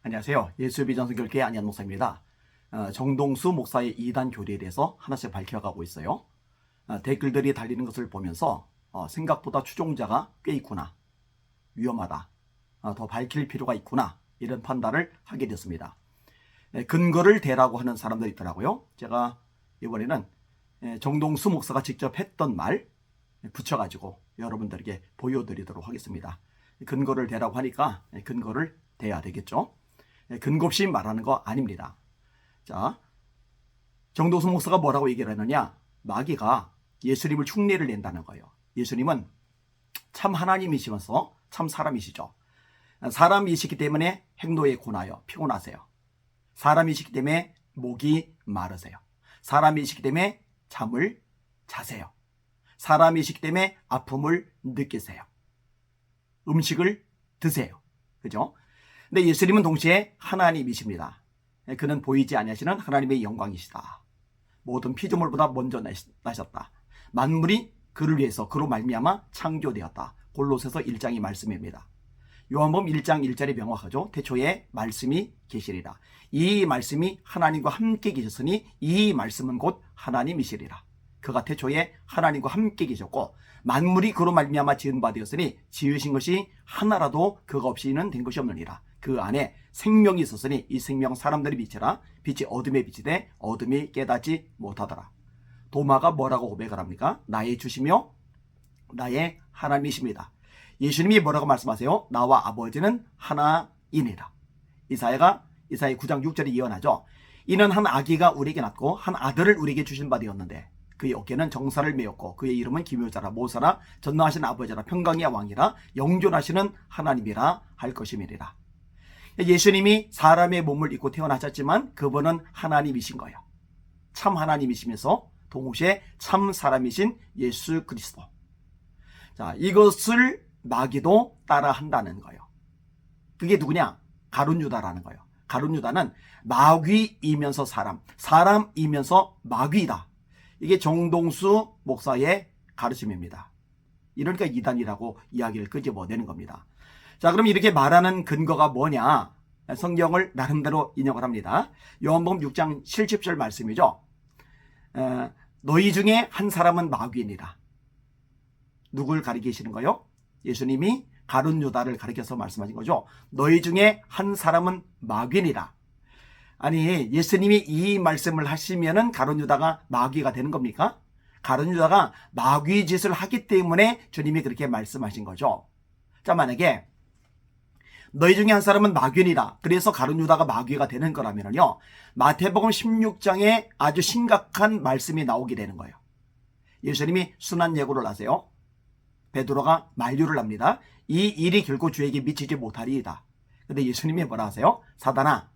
안녕하세요. 예수비전선교회 안현 목사입니다. 정동수 목사의 이단 교리에 대해서 하나씩 밝혀가고 있어요. 댓글들이 달리는 것을 보면서 생각보다 추종자가 꽤 있구나, 위험하다, 더 밝힐 필요가 있구나, 이런 판단을 하게 됐습니다. 근거를 대라고 하는 사람들이 있더라고요. 제가 이번에는 정동수 목사가 직접 했던 말 붙여가지고 여러분들에게 보여드리도록 하겠습니다. 근거를 대라고 하니까 근거를 대야 되겠죠. 근거 없이 말하는 거 아닙니다. 자, 정동수 목사가 뭐라고 얘기를 하느냐? 마귀가 예수님을 흉내를 낸다는 거예요. 예수님은 참 하나님이시면서 참 사람이시죠. 사람이시기 때문에 행로에 고나요, 피곤하세요. 사람이시기 때문에 목이 마르세요. 사람이시기 때문에 잠을 자세요. 사람이시기 때문에 아픔을 느끼세요. 음식을 드세요. 그죠? 근데 예수님은 동시에 하나님이십니다. 그는 보이지 아니하시는 하나님의 영광이시다. 모든 피조물보다 먼저 나셨다. 만물이 그를 위해서 그로 말미암아 창조되었다. 골로새서 1장이 말씀입니다. 요한복음 1장 1절이 명확하죠. 태초에 말씀이 계시리라. 이 말씀이 하나님과 함께 계셨으니 이 말씀은 곧 하나님이시리라. 그가 태초에 하나님과 함께 계셨고 만물이 그로 말미암아 지은 바 되었으니 지으신 것이 하나라도 그가 없이는 된 것이 없느니라. 그 안에 생명이 있었으니 이 생명 사람들이 빛이라. 빛이 어둠에 비치되 어둠이 깨닫지 못하더라. 도마가 뭐라고 고백을 합니까? 나의 주시며 나의 하나님이십니다. 예수님이 뭐라고 말씀하세요? 나와 아버지는 하나이니라. 이사야 9장 6절이 예언하죠. 이는 한 아기가 우리에게 낳고 한 아들을 우리에게 주신 바 되었는데 그의 어깨는 정사를 메었고 그의 이름은 기묘자라 모사라 전능하신 아버지라 평강의 왕이라 영존하시는 하나님이라 할 것임이니라. 예수님이 사람의 몸을 입고 태어나셨지만 그분은 하나님이신 거예요. 참 하나님이시면서 동시에 참 사람이신 예수 그리스도. 자, 이것을 마귀도 따라한다는 거예요. 그게 누구냐? 가룟 유다라는 거예요. 가룟 유다는 마귀이면서 사람이면서 마귀이다. 이게 정동수 목사의 가르침입니다. 이러니까 이단이라고 이야기를 끄집어내는 겁니다. 자, 그럼 이렇게 말하는 근거가 뭐냐? 성경을 나름대로 인용을 합니다. 요한복음 6장 70절 말씀이죠. 너희 중에 한 사람은 마귀이니라. 누굴 가리키시는 거요? 예수님이 가룟 유다를 가리켜서 말씀하신 거죠. 너희 중에 한 사람은 마귀니라. 아니, 예수님이 이 말씀을 하시면은 가룟 유다가 마귀가 되는 겁니까? 가룟 유다가 마귀 짓을 하기 때문에 주님이 그렇게 말씀하신 거죠. 자, 만약에 너희 중에 한 사람은 마귀니라. 그래서 가룟 유다가 마귀가 되는 거라면요, 마태복음 16장에 아주 심각한 말씀이 나오게 되는 거예요. 예수님이 순한 예고를 하세요. 베드로가 만류를 합니다. 이 일이 결코 주에게 미치지 못하리이다. 근데 예수님이 뭐라 하세요? 사탄아,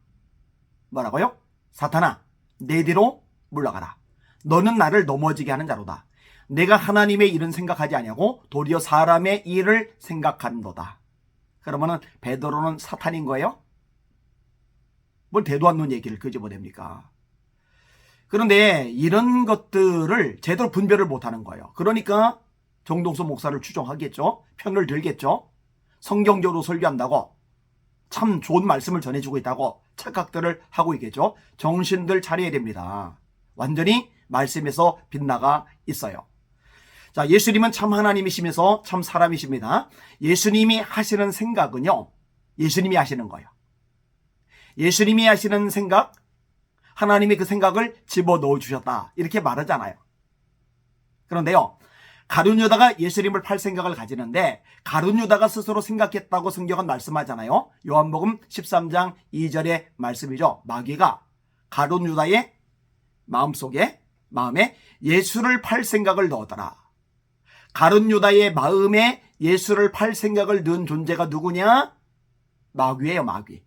뭐라고요? 사탄아, 내 뒤로 물러가라. 너는 나를 넘어지게 하는 자로다. 내가 하나님의 일은 생각하지 아니하고 도리어 사람의 일을 생각하는도다. 그러면은 베드로는 사탄인 거예요? 뭘 대도 않는 얘기를 끄집어냅니까? 그런데 이런 것들을 제대로 분별을 못하는 거예요. 그러니까 정동수 목사를 추종하겠죠. 편을 들겠죠. 성경적으로 설교한다고 참 좋은 말씀을 전해주고 있다고 착각들을 하고 있겠죠. 정신들 차려야 됩니다. 완전히 말씀에서 빗나가 있어요. 자, 예수님은 참 하나님이시면서 참 사람이십니다. 예수님이 하시는 생각은요, 예수님이 하시는 거예요. 예수님이 하시는 생각, 하나님이 그 생각을 집어넣어 주셨다, 이렇게 말하잖아요. 그런데요, 가룟 유다가 예수님을 팔 생각을 가지는데 가룟 유다가 스스로 생각했다고 성경은 말씀하잖아요. 요한복음 13장 2절의 말씀이죠. 마귀가 가룟 유다의 마음에 예수를 팔 생각을 넣었더라. 가룟 유다의 마음에 예수를 팔 생각을 넣은 존재가 누구냐? 마귀예요, 마귀.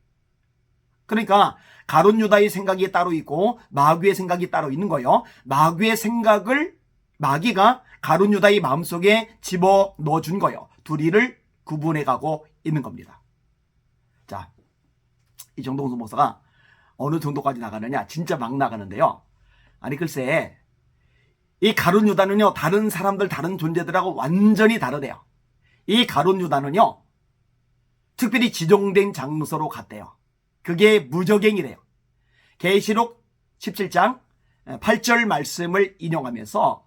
그러니까 가룟 유다의 생각이 따로 있고 마귀의 생각이 따로 있는 거예요. 마귀의 생각을 마귀가 가룟 유다의 마음속에 집어넣어 준 거예요. 둘이를 구분해 가고 있는 겁니다. 자, 이 정동수 목사가 어느 정도까지 나가느냐? 진짜 막 나가는데요. 아니, 글쎄, 이 가룟 유다는요, 다른 사람들, 다른 존재들하고 완전히 다르대요. 이 가룟 유다는요, 특별히 지정된 장소로 갔대요. 그게 무적행이래요. 계시록 17장 8절 말씀을 인용하면서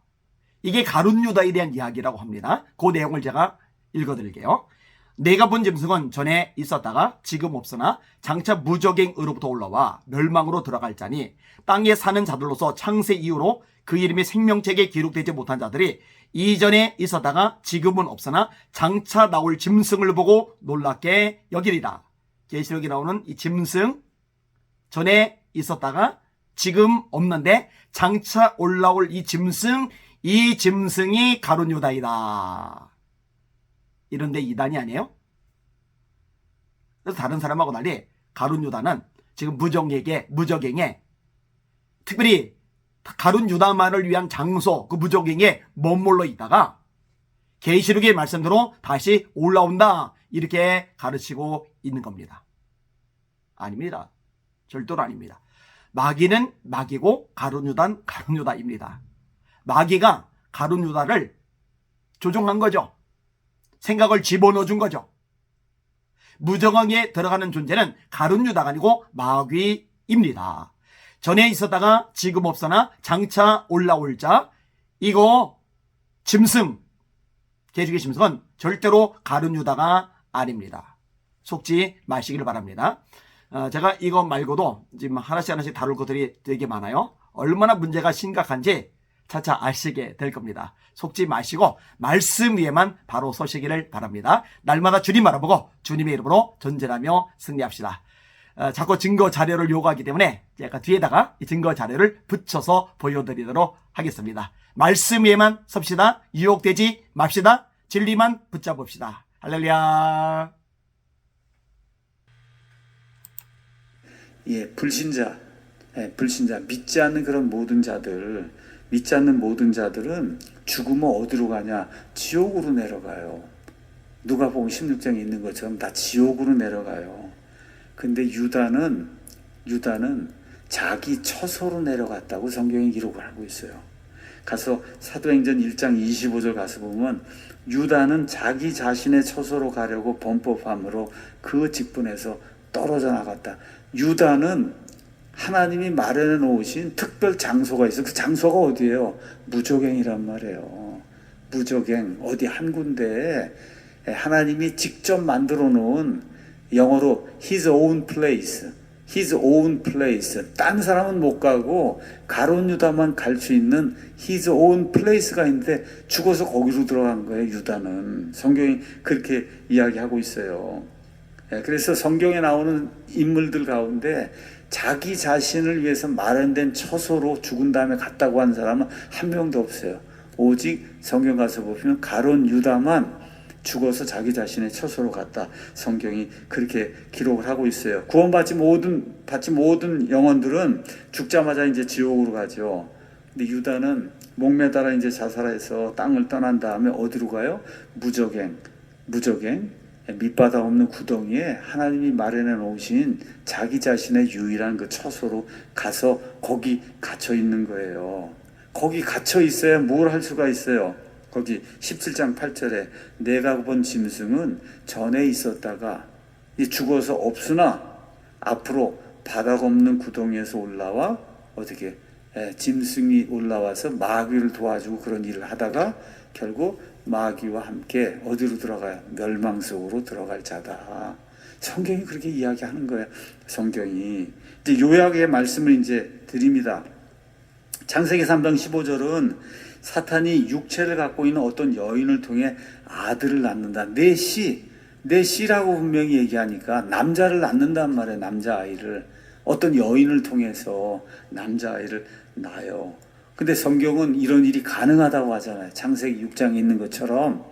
이게 가룟 유다에 대한 이야기라고 합니다. 그 내용을 제가 읽어드릴게요. 내가 본 짐승은 전에 있었다가 지금 없으나 장차 무적행으로부터 올라와 멸망으로 들어갈 자니 땅에 사는 자들로서 창세 이후로 그 이름이 생명책에 기록되지 못한 자들이 이전에 있었다가 지금은 없으나 장차 나올 짐승을 보고 놀랍게 여기리라. 계시록에 나오는 이 짐승, 전에 있었다가 지금 없는데 장차 올라올 이 짐승이 가룟 유다이다. 이런데 이단이 아니에요? 그래서 다른 사람하고 달리 가룟 유다는 지금 무적행에 특별히 가룟 유다만을 위한 장소, 그 무적행에 머물러 있다가 계시록의 말씀대로 다시 올라온다, 이렇게 가르치고 있는 겁니다. 아닙니다. 절대로 아닙니다. 마귀는 마귀고 가룟 유다는 가룟 유다입니다. 마귀가 가룟 유다를 조종한 거죠. 생각을 집어넣어 준 거죠. 무정왕에 들어가는 존재는 가룟 유다가 아니고 마귀입니다. 전에 있었다가 지금 없으나 장차 올라올 자, 이거 짐승, 계시록의 짐승은 절대로 가룟 유다가 아닙니다. 속지 마시길 바랍니다. 제가 이거 말고도 지금 하나씩 다룰 것들이 되게 많아요. 얼마나 문제가 심각한지 차차 아시게 될 겁니다. 속지 마시고 말씀 위에만 바로 서시기를 바랍니다. 날마다 주님 바라보고 주님의 이름으로 전진하며 승리합시다. 자꾸 증거 자료를 요구하기 때문에 제가 뒤에다가 이 증거 자료를 붙여서 보여드리도록 하겠습니다. 말씀 위에만 섭시다. 유혹되지 맙시다. 진리만 붙잡읍시다. 할렐루야. 불신자, 믿지 않는 그런 모든 자들, 믿지 않는 모든 자들은 죽으면 어디로 가냐? 지옥으로 내려가요. 누가복음 16장에 있는 것처럼 다 지옥으로 내려가요. 근데 유다는 자기 처소로 내려갔다고 성경이 기록을 하고 있어요. 가서 사도행전 1장 25절 가서 보면 유다는 자기 자신의 처소로 가려고 범법함으로 그 직분에서 떨어져 나갔다. 유다는 하나님이 마련해 놓으신 특별 장소가 있어요. 그 장소가 어디예요? 무적행이란 말이에요. 무적행, 어디 한 군데에 하나님이 직접 만들어 놓은, 영어로 His own place, His own place. 딴 사람은 못 가고 가룟 유다만 갈 수 있는 His own place가 있는데 죽어서 거기로 들어간 거예요. 유다는. 성경이 그렇게 이야기하고 있어요. 그래서 성경에 나오는 인물들 가운데 자기 자신을 위해서 마련된 처소로 죽은 다음에 갔다고 하는 사람은 한 명도 없어요. 오직 성경 가서 보면 가룟 유다만 죽어서 자기 자신의 처소로 갔다. 성경이 그렇게 기록을 하고 있어요. 구원받지 모든 영혼들은 죽자마자 이제 지옥으로 가죠. 근데 유다는 목매달아 이제 자살해서 땅을 떠난 다음에 어디로 가요? 무적행. 밑바닥 없는 구덩이에 하나님이 마련해 놓으신 자기 자신의 유일한 그 처소로 가서 거기 갇혀 있는 거예요. 거기 갇혀 있어야 뭘 할 수가 있어요. 거기 17장 8절에 내가 본 짐승은 전에 있었다가 죽어서 없으나 앞으로 바닥 없는 구덩이에서 올라와 어떻게 짐승이 올라와서 마귀를 도와주고 그런 일을 하다가 결국 마귀와 함께 어디로 들어가요? 멸망 속으로 들어갈 자다. 성경이 그렇게 이야기하는 거예요. 성경이 이제 요약의 말씀을 이제 드립니다. 창세기 3장 15절은 사탄이 육체를 갖고 있는 어떤 여인을 통해 아들을 낳는다. 내 씨라고 분명히 얘기하니까 남자를 낳는단 말이에요. 남자아이를. 어떤 여인을 통해서 남자아이를 낳아요. 근데 성경은 이런 일이 가능하다고 하잖아요. 창세기 6장에 있는 것처럼.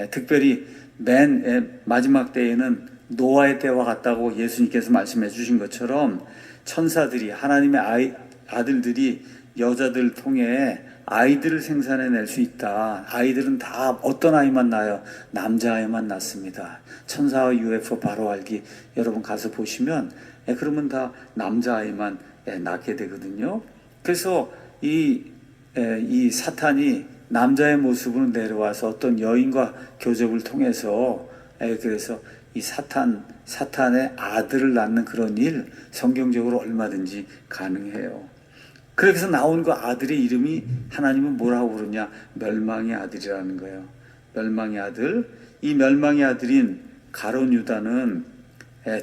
특별히 맨 마지막 때에는 노아의 때와 같다고 예수님께서 말씀해 주신 것처럼 천사들이, 하나님의 아들들이 여자들을 통해 아이들을 생산해낼 수 있다. 아이들은 다 어떤 아이만 낳아요? 남자아이만 낳습니다. 천사와 UFO 바로 알기 여러분 가서 보시면 그러면 다 남자아이만 낳게 되거든요. 그래서 이 사탄이 남자의 모습으로 내려와서 어떤 여인과 교접을 통해서 그래서 이 사탄의 아들을 낳는 그런 일 성경적으로 얼마든지 가능해요. 그렇게 해서 나온 그 아들의 이름이 하나님은 뭐라고 부르냐? 멸망의 아들이라는 거예요. 멸망의 아들. 이 멸망의 아들인 가룟 유다는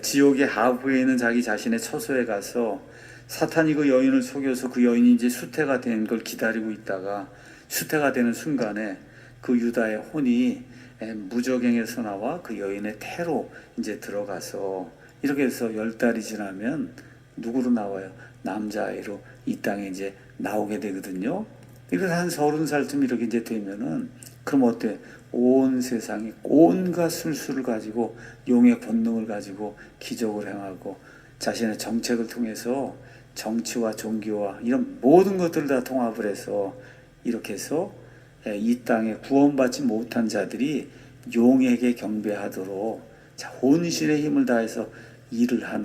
지옥의 하부에 있는 자기 자신의 처소에 가서 사탄이 그 여인을 속여서 그 여인이 이제 수태가 된 걸 기다리고 있다가 수태가 되는 순간에 그 유다의 혼이 무적행에서 나와 그 여인의 태로 이제 들어가서 이렇게 해서 10달이 지나면 누구로 나와요? 남자아이로 이 땅에 이제 나오게 되거든요. 그래서 한 30살쯤 이렇게 이제 되면은 그럼 어때? 온 세상에 온갖 술수를 가지고 용의 본능을 가지고 기적을 행하고 자신의 정책을 통해서 정치와 종교와 이런 모든 것들을 다 통합을 해서 이렇게 해서 이 땅에 구원받지 못한 자들이 용에게 경배하도록 혼신의 힘을 다해서 일을 하는